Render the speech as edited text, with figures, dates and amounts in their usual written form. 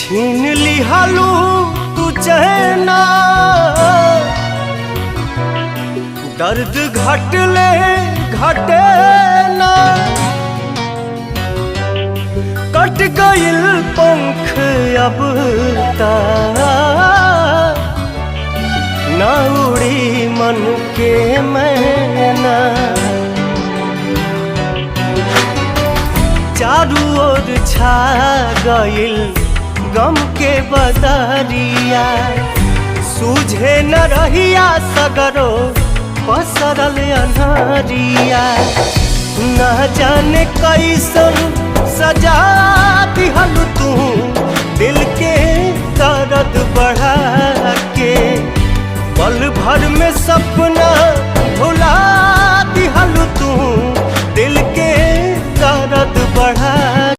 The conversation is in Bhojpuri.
छीन लिहालू तू चहना दर्द घटले घटे ना कट गइल पंख अब ता ना उड़ी मन के मैना चारू ओर छा गइल गम के बदरिया सूझे न रहिया सगरो पसरल अन्हरिया न जाने कैसन